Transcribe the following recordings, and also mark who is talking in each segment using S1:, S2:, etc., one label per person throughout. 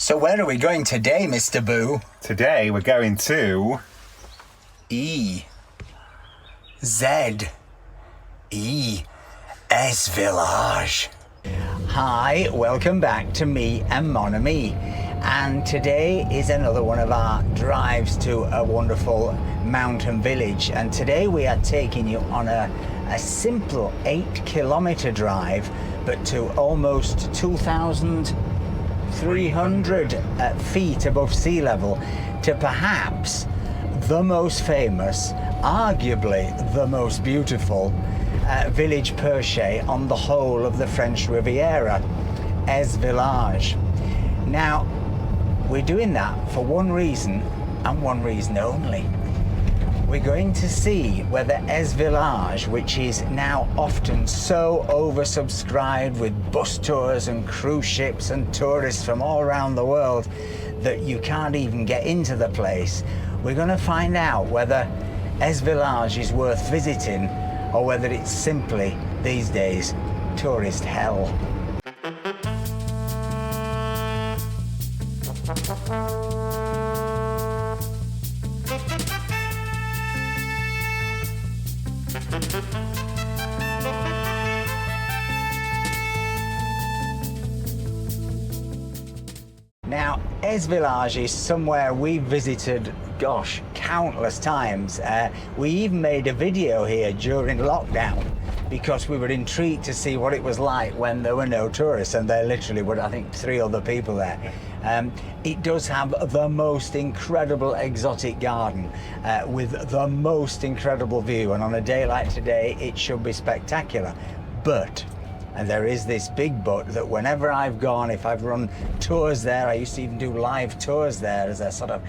S1: So where are we going today, Mr. Boo?
S2: Today we're going to
S1: EZE. EZE Village. Hi, welcome back to me and Mon Ami. And today is another one of our drives to a wonderful mountain village. And today we are taking you on a simple 8-kilometer drive, but to almost 2,300 feet above sea level, to perhaps the most famous, arguably the most beautiful village perche on the whole of the French Riviera, EZE Village. Now, we're doing that for one reason and one reason only. We're going to see whether EZE Village, which is now often so oversubscribed with bus tours and cruise ships and tourists from all around the world that you can't even get into the place, we're going to find out whether EZE Village is worth visiting or whether it's simply, these days, tourist hell. Now, EZE Village is somewhere we visited, gosh, countless times. We even made a video here during lockdown because we were intrigued to see what it was like when there were no tourists, and there literally were, I think, 3 other people there. It does have the most incredible exotic garden with the most incredible view, and on a day like today it should be spectacular. But, and there is this big but, that whenever I've gone, if I've run tours there, I used to even do live tours there as a sort of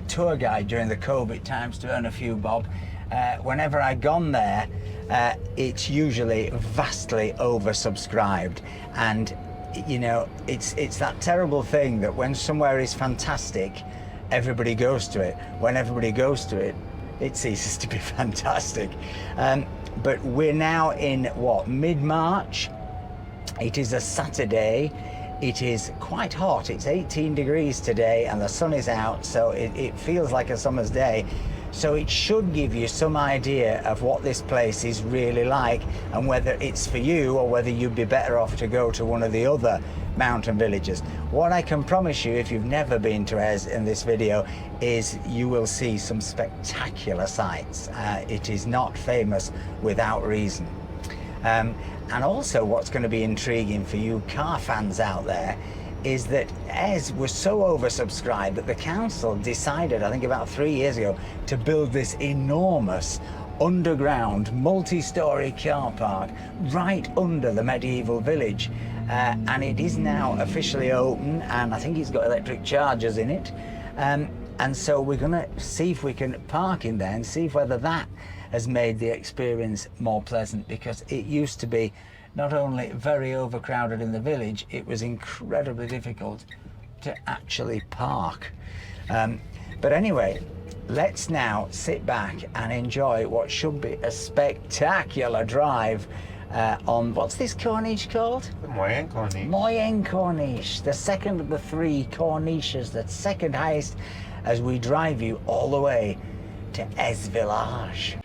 S1: tour guide during the COVID times to earn a few bob. Whenever I've gone there, it's usually vastly oversubscribed, and you know, it's that terrible thing that when somewhere is fantastic, everybody goes to it. When everybody goes to it, it ceases to be fantastic. But we're now in what, mid-March? It is a Saturday. It is quite hot. It's 18 degrees today and the sun is out, so it feels like a summer's day. So it should give you some idea of what this place is really like and whether it's for you or whether you'd be better off to go to one of the other mountain villages. What I can promise you, if you've never been to EZE in this video, is you will see some spectacular sights. It is not famous without reason. And also what's going to be intriguing for you car fans out there is that EZE was so oversubscribed that the council decided, I think about 3 years ago, to build this enormous underground multi-story car park right under the medieval village. And it is now officially open, and I think it's got electric chargers in it. And so we're going to see if we can park in there and see whether that has made the experience more pleasant, because it used to be not only very overcrowded in the village, it was incredibly difficult to actually park. But anyway, let's now sit back and enjoy what should be a spectacular drive on, what's this corniche called?
S2: the Moyen Corniche.
S1: Moyen Corniche, the second of the 3 corniches, the second highest, as we drive you all the way to EZE Village.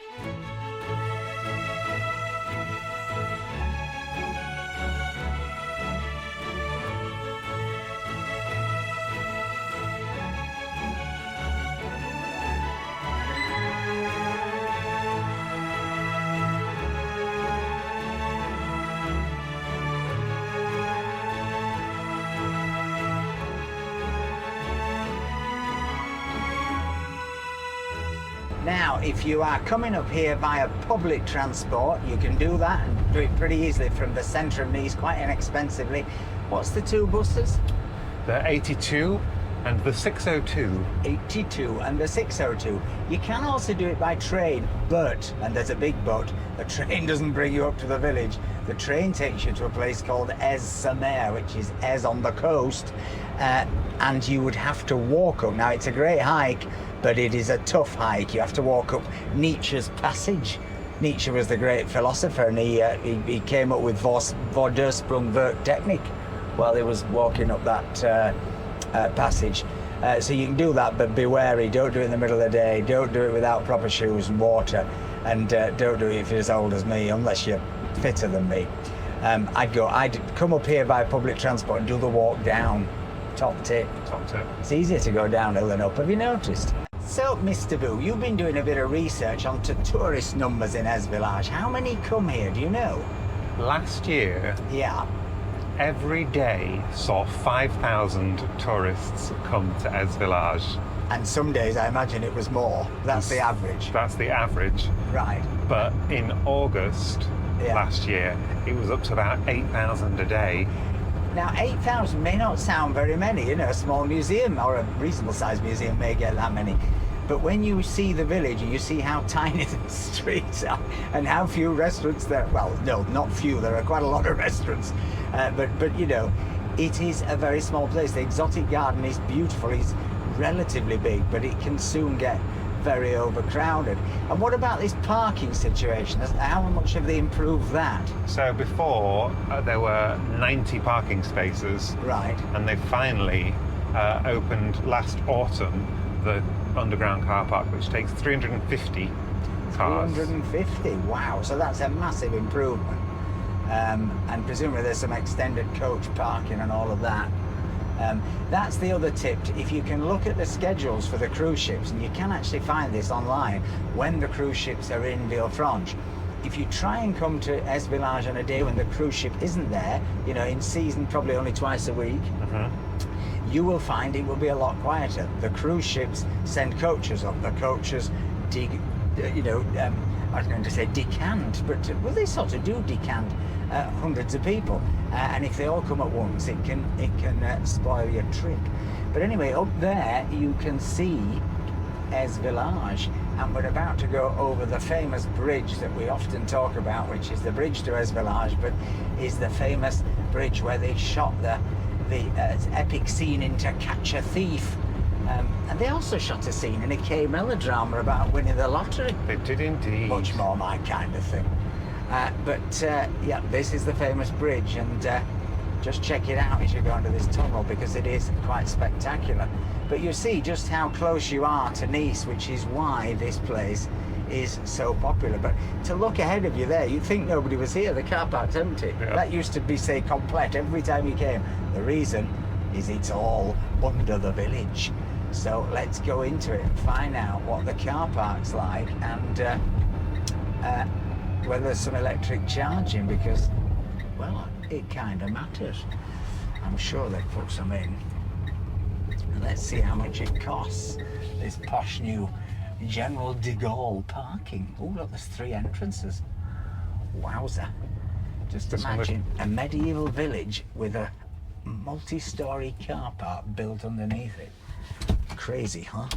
S1: Now, if you are coming up here via public transport, you can do that and do it pretty easily from the centre of Nice, quite inexpensively. What's the 2 buses?
S2: The 82 and the 602.
S1: 82 and the 602. You can also do it by train, but, and there's a big but, the train doesn't bring you up to the village. The train takes you to a place called EZE-sur-Mer, which is EZE on the coast, and you would have to walk up. Now, it's a great hike, but it is a tough hike. You have to walk up Nietzsche's passage. Nietzsche was the great philosopher, and he came up with Vorsprung Werktechnik while he was walking up that passage. So you can do that, but be wary. Don't do it in the middle of the day. Don't do it without proper shoes and water. And don't do it if you're as old as me, unless you're fitter than me. I'd come up here by public transport and do the walk down. Top tip.
S2: Top tip.
S1: It's easier to go downhill than up. Have you noticed? So, Mr. Boo, you've been doing a bit of research onto tourist numbers in EZE Village. How many come here? Do you know?
S2: Last year,
S1: Yeah.
S2: every day saw 5,000 tourists come to EZE Village.
S1: And some days I imagine it was more. That's the average.
S2: That's the average.
S1: Right.
S2: But in August last year, it was up to about 8,000 a day.
S1: Now, 8,000 may not sound very many. You know, a small museum or a reasonable sized museum may get that many. But when you see the village and you see how tiny the streets are and how few restaurants there, well, no, not few, there are quite a lot of restaurants. But you know, it is a very small place. The exotic garden is beautiful. It's relatively big, but it can soon get very overcrowded. And what about this parking situation? How much have they improved that?
S2: So before, there were 90 parking spaces.
S1: Right.
S2: And they finally opened last autumn the underground car park, which takes 350 cars.
S1: 350, wow, so that's a massive improvement. And presumably there's some extended coach parking and all of that. That's the other tip. If you can look at the schedules for the cruise ships, and you can actually find this online, when the cruise ships are in Villefranche, if you try and come to EZE Village on a day when the cruise ship isn't there, you know, in season probably only twice a week, you will find it will be a lot quieter. The cruise ships send coaches up. The coaches I was going to say decant, but well, they sort of do decant hundreds of people, and if they all come at once, it can spoil your trip. But anyway, up there you can see EZE Village, and we're about to go over the famous bridge that we often talk about, which is the bridge to EZE Village, but is the famous bridge where they shot the epic scene in To Catch a Thief. And they also shot a scene in a K melodrama about winning the lottery.
S2: They did indeed.
S1: Much more my kind of thing. Yeah, this is the famous bridge, and just check it out as you go into this tunnel, because it is quite spectacular. But you see just how close you are to Nice, which is why this place is so popular. But to look ahead of you there, you'd think nobody was here. The car park's empty.
S2: Yeah.
S1: That used to be, say, complete every time you came. The reason is it's all under the village. So let's go into it and find out what the car park's like, and whether there's some electric charging, because, well, it kind of matters. I'm sure they put some in. Let's see how much it costs, this posh new General de Gaulle parking. Oh, look, there's 3 entrances. Wowza. Just imagine a medieval village with a multi-storey car park built underneath it. Crazy, huh?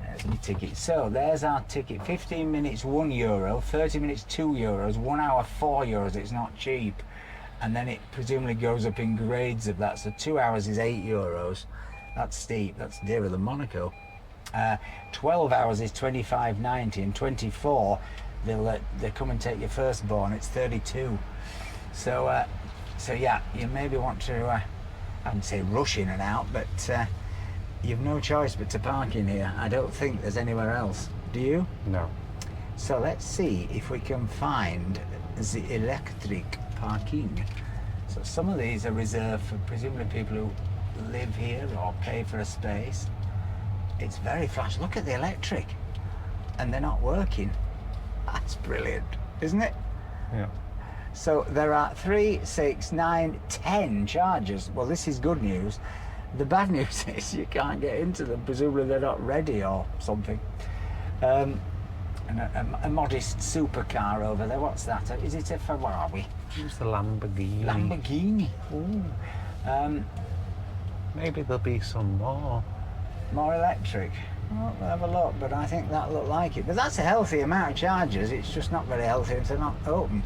S1: There's my ticket. So there's our ticket. 15 minutes €1, 30 minutes €2, 1 hour €4. It's not cheap. And then it presumably goes up in grades of that. So 2 hours is €8. That's steep. That's dearer than Monaco. 12 hours is $25.90, and 24 they come and take your firstborn. It's 32. So yeah, you maybe want to, I wouldn't say rush in and out, but you've no choice but to park in here. I don't think there's anywhere else. Do you?
S2: No.
S1: So let's see if we can find the electric parking. So some of these are reserved for presumably people who live here or pay for a space. It's very flash. Look at the electric, and they're not working. That's brilliant, isn't it?
S2: Yeah.
S1: So there are 3, 6, 9, 10 chargers. Well, this is good news. The bad news is you can't get into them. Presumably they're not ready or something. And a modest supercar over there. What's that? Is it a Ferrari?
S2: It's the Lamborghini.
S1: Lamborghini. Ooh.
S2: Maybe there'll be some more.
S1: More electric. Well, we'll have a look, but I think that looked like it. But that's a healthy amount of chargers. It's just not very healthy if they're not open.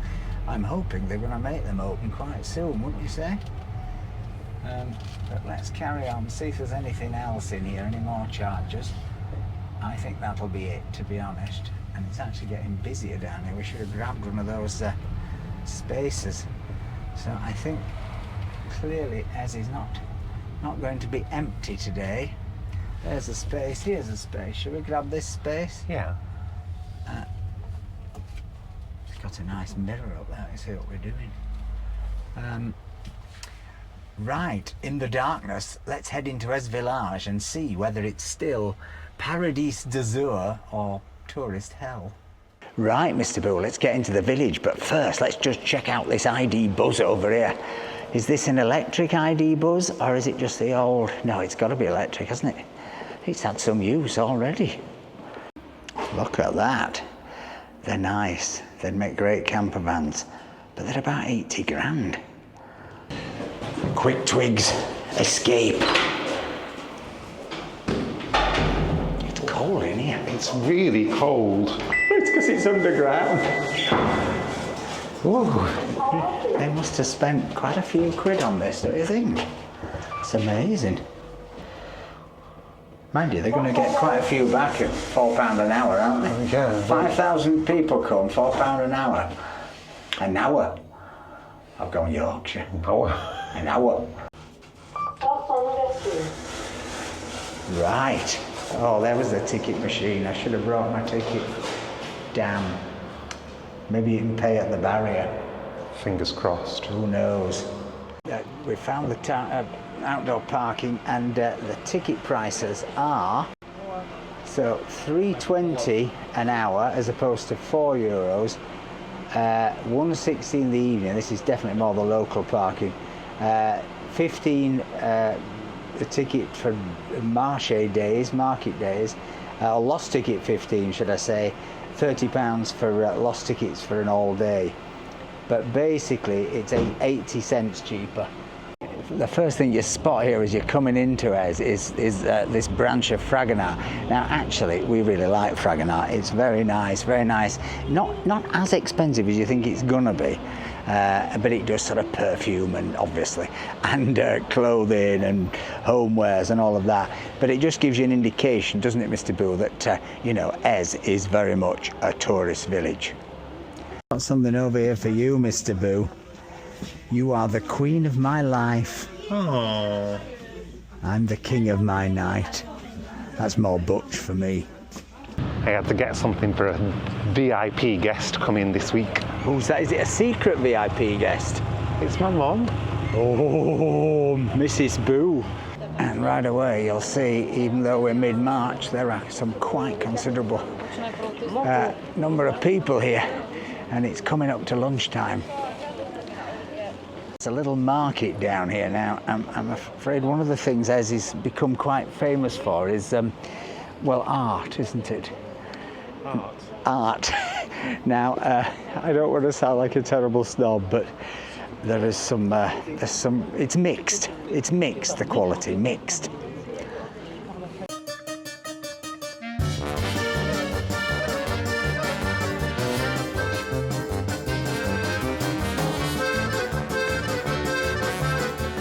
S1: I'm hoping they're going to make them open quite soon, wouldn't you say? But let's carry on, see if there's anything else in here, any more chargers. I think that'll be it, to be honest. And it's actually getting busier down here. We should have grabbed one of those spaces. So I think clearly EZE is not going to be empty today. There's a space, here's a space. Shall we grab this space?
S2: Yeah.
S1: It's got a nice mirror up there, you see what we're doing. Right, in the darkness, let's head into EZE Village and see whether it's still Paradis d'Azur or tourist hell. Right, Mr. Boo, let's get into the village, but first let's just check out this ID buzz over here. Is this an electric ID buzz, or is it just the old... No, it's got to be electric, hasn't it? It's had some use already. Look at that. They're nice. They'd make great camper vans, but they're about 80 grand. Quick twigs, escape. It's cold in here.
S2: It's really cold.
S1: It's because it's underground. Ooh. They must have spent quite a few quid on this, don't you think? It's amazing. Mind you, they're going to get quite a few back at £4 an hour, aren't they?
S2: Yeah.
S1: 5,000 people come, £4 an hour. An hour. I've gone Yorkshire. An hour. Right. Oh, there was the ticket machine. I should have brought my ticket. Damn. Maybe you can pay at the barrier.
S2: Fingers crossed.
S1: Who knows? We found the outdoor parking, and the ticket prices are so €3.20 an hour as opposed to €4. €1.60 in the evening. This is definitely more the local parking. 15 the ticket for market days, lost ticket 15, should I say. £30 for lost tickets for an all day. But basically it's 80 cents cheaper. The first thing you spot here as you're coming into EZE is this branch of Fragonard. Now actually we really like Fragonard. It's very nice, very nice. Not as expensive as you think it's gonna be, but it does sort of perfume and obviously and clothing and homewares and all of that. But it just gives you an indication, doesn't it, Mr. Boo, that you know, EZE is very much a tourist village. Got something over here for you, Mr. Boo. You are the queen of my life.
S2: Oh.
S1: I'm the king of my night. That's more butch for me.
S2: I had to get something for a VIP guest coming this week.
S1: Who's that? Is it a secret VIP guest?
S2: It's my mum.
S1: Oh, Mrs. Boo. And right away you'll see, even though we're mid-March, there are some quite considerable number of people here, and it's coming up to lunchtime. It's a little market down here now. I'm afraid one of the things EZE has become quite famous for is, well, art, isn't it? Art. Now, I don't want to sound like a terrible snob, but there's some, it's mixed. It's mixed, the quality, mixed.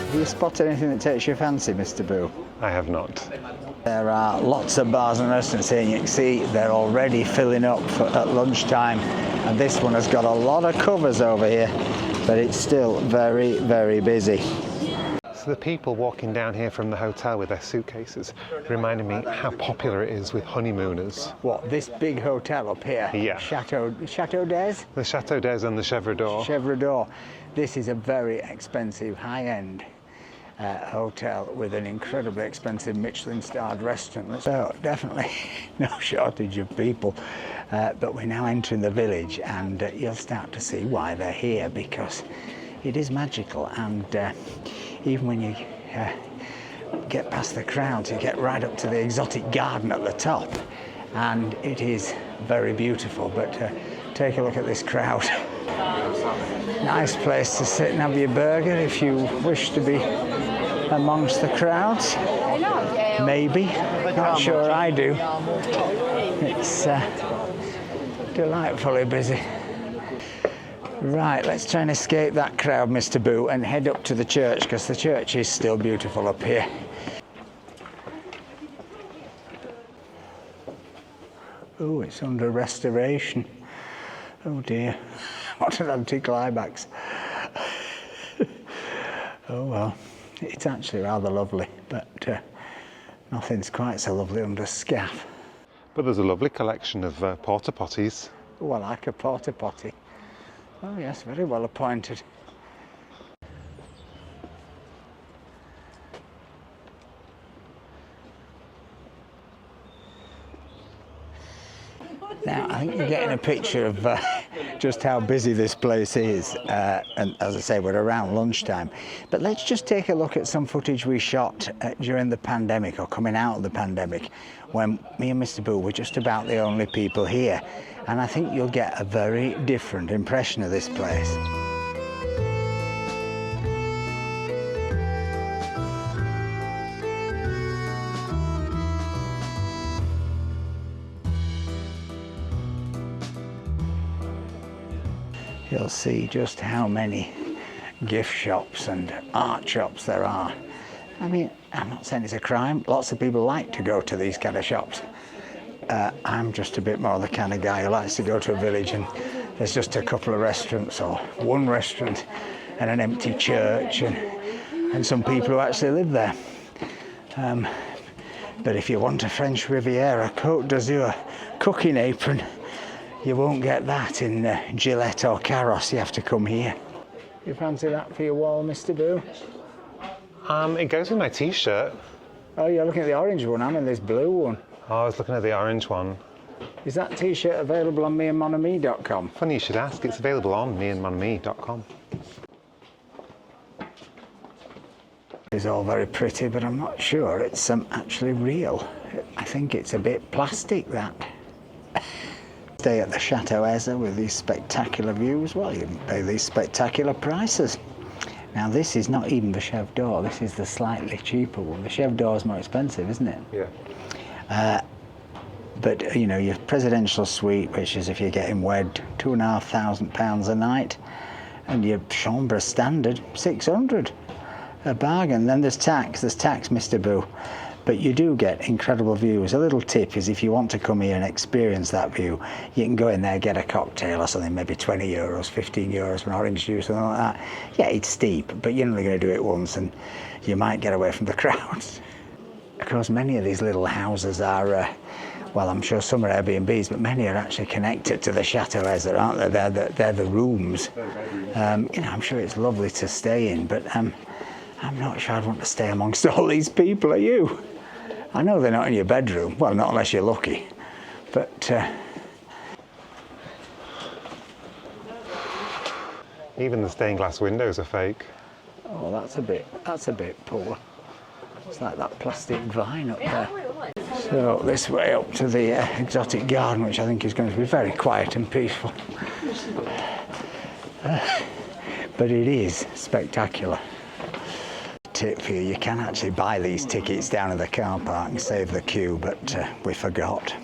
S1: Have you spotted anything that takes your fancy, Mr. Boo?
S2: I have not.
S1: There are lots of bars and restaurants here, and you can see they're already filling up at lunchtime. And this one has got a lot of covers over here, but it's still very, very busy.
S2: So the people walking down here from the hotel with their suitcases reminded me how popular it is with honeymooners.
S1: What, this big hotel up here?
S2: Yeah.
S1: Chateau d'Ez?
S2: The Chateau d'Ez and the Chevre d'Or.
S1: Chevre d'Or. This is a very expensive, high-end hotel with an incredibly expensive Michelin-starred restaurant. So definitely no shortage of people. But we're now entering the village, and you'll start to see why they're here, because it is magical. And even when you get past the crowds, you get right up to the exotic garden at the top, and it is very beautiful. But take a look at this crowd. Nice place to sit and have your burger if you wish to be amongst the crowds. Maybe. Not sure I do. It's delightfully busy. Right, let's try and escape that crowd, Mr. Boo, and head up to the church, because the church is still beautiful up here. Oh, it's under restoration. Oh dear, what an anticlimax. Oh well, it's actually rather lovely, but nothing's quite so lovely under scaff.
S2: But there's a lovely collection of porta potties.
S1: Oh, I like a porta potty. Oh yes, very well appointed. Now, I think you're getting a picture of just how busy this place is, and as I say, we're around lunchtime. But let's just take a look at some footage we shot during the pandemic, or coming out of the pandemic, when me and Mr. Boo were just about the only people here. And I think you'll get a very different impression of this place. You'll see just how many gift shops and art shops there are. I mean, I'm not saying it's a crime. Lots of people like to go to these kind of shops. I'm just a bit more the kind of guy who likes to go to a village and there's just a couple of restaurants, or one restaurant and an empty church, and some people who actually live there. But if you want a French Riviera, Côte d'Azur cooking apron, you won't get that in Gillette or Carros. You have to come here. You fancy that for your wall, Mr. Boo?
S2: It goes with my t-shirt.
S1: Oh, you're looking at the orange one. I'm in this blue one.
S2: Oh, I was looking at the orange one.
S1: Is that t-shirt available on meandmonami.com?
S2: Funny you should ask. It's available on meandmonami.com.
S1: It's all very pretty, but I'm not sure it's actually real. I think it's a bit plastic, that. Stay at the Chateau EZE with these spectacular views. Well, you can pay these spectacular prices. Now, this is not even the Chef d'Or. This is the slightly cheaper one. The Chef d'Or is more expensive, isn't it?
S2: Yeah.
S1: But you know, your presidential suite, which is, if you're getting wed, £2,500 a night, and your chambre standard, 600. A bargain. Then there's tax, Mr. Boo. But you do get incredible views. A little tip is, if you want to come here and experience that view, you can go in there, get a cocktail or something, maybe €20, €15 for an orange juice, something like that. Yeah, it's steep, but you're only going to do it once and you might get away from the crowds. Of course, many of these little houses are, well, I'm sure some are Airbnbs, but many are actually connected to the Chateau EZE, aren't they? They're the rooms. You know, I'm sure it's lovely to stay in, but I'm not sure I'd want to stay amongst all these people, are you? I know they're not in your bedroom, well, not unless you're lucky, but...
S2: Even the stained glass windows are fake.
S1: Oh, that's a bit poor. It's like that plastic vine up there. So this way up to the exotic garden, which I think is going to be very quiet and peaceful. But it is spectacular. Tip for you, you can actually buy these tickets down at the car park and save the queue, but we forgot.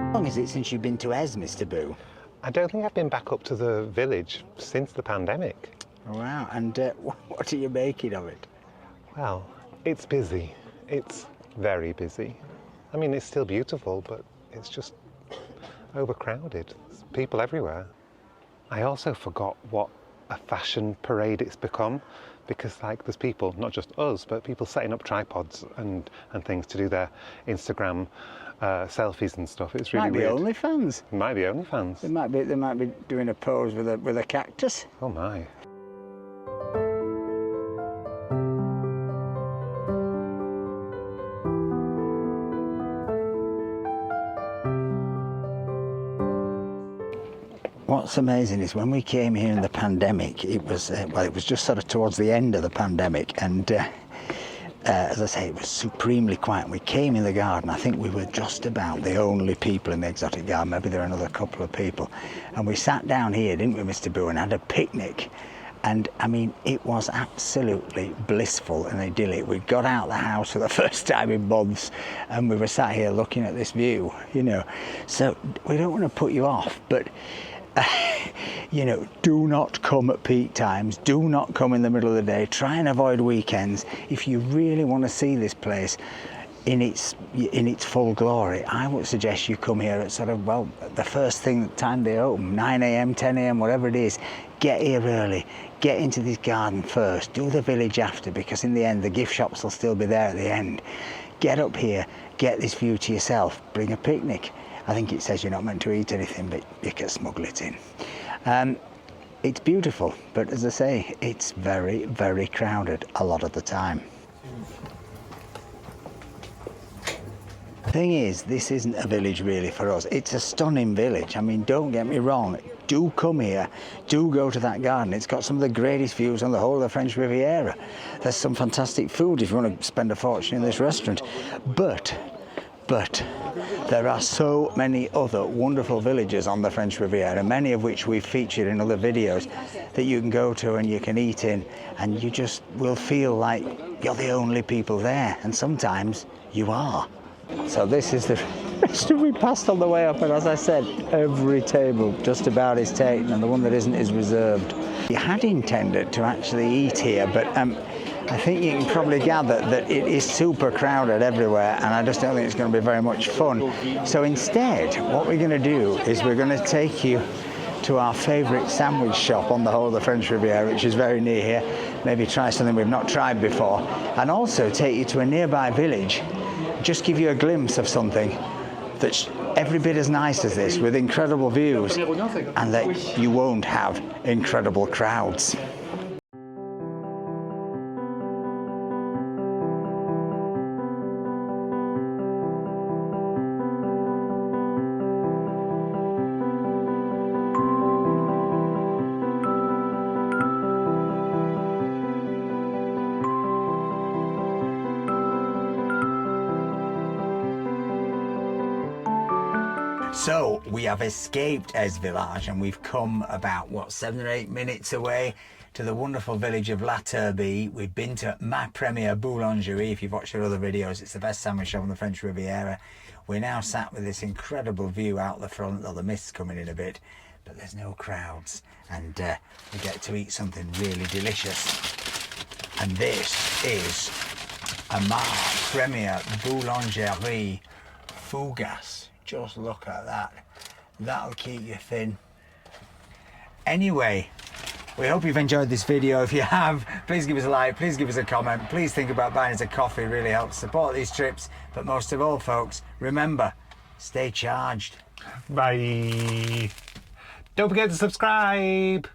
S1: How long is it since you've been to EZE, Mr. Boo?
S2: I don't think I've been back up to the village since the pandemic.
S1: Wow, and what are you making of it?
S2: Well, it's busy. It's very busy. I mean, it's still beautiful, but it's just overcrowded. There's people everywhere. I also forgot what a fashion parade it's become, because like there's people, not just us, but people setting up tripods and things to do their Instagram selfies and stuff. It's really weird.
S1: Might be OnlyFans.
S2: Might be OnlyFans.
S1: They might be doing a pose with a cactus.
S2: Oh my.
S1: what's amazing is when we came here in the pandemic, it was well, it was just sort of towards the end of the pandemic, and as I say, it was supremely quiet. We came in the garden. I think we were just about the only people in the exotic garden. Maybe there were another couple of people, and we sat down here, didn't we, Mr. Boo, and had a picnic. And I mean, it was absolutely blissful and idyllic. We got out the house for the first time in months, and we were sat here looking at this view, you know. So we don't want to put you off, but you know, do not come at peak times. Do not come in the middle of the day. Try and avoid weekends. If you really want to see this place in its full glory, I would suggest you come here at sort of, well, the first time they open, 9 a.m, 10 a.m, whatever it is. Get here early. Get into this garden first. Do the village after, because in the end, the gift shops will still be there at the end. Get up here. Get this view to yourself. Bring a picnic. I think it says you're not meant to eat anything, but you can smuggle it in. It's beautiful, but as I say, it's very, very crowded a lot of the time. The thing is, this isn't a village really for us. It's a stunning village. I mean, don't get me wrong. Do come here. Do go to that garden. It's got some of the greatest views on the whole of the French Riviera. There's some fantastic food if you want to spend a fortune in this restaurant. But there are so many other wonderful villages on the French Riviera, many of which we've featured in other videos, that you can go to and you can eat in, and you just will feel like you're the only people there, and sometimes you are. So this is the restaurant we passed on the way up, and as I said, every table just about is taken, and the one that isn't is reserved. We had intended to actually eat here, but I think you can probably gather that it is super crowded everywhere, and I just don't think it's going to be very much fun. So instead, what we're going to do is we're going to take you to our favourite sandwich shop on the whole of the French Riviera, which is very near here. Maybe try something we've not tried before, and also take you to a nearby village, just give you a glimpse of something that's every bit as nice as this, with incredible views, and that you won't have incredible crowds. So we have escaped EZE village, and we've come about, what, 7 or 8 minutes away to the wonderful village of La Turbie. We've been to Ma Première Boulangerie. If you've watched our other videos, it's the best sandwich shop on the French Riviera. We're now sat with this incredible view out the front, though the mist's coming in a bit, but there's no crowds, and we get to eat something really delicious. And this is a Ma Première Boulangerie Fougasse. Just look at that. That'll keep you thin. Anyway, we hope you've enjoyed this video. If you have, please give us a like, please give us a comment, please think about buying us a coffee. It really helps support these trips. But most of all, folks, remember, stay charged.
S2: Bye. Don't forget to subscribe.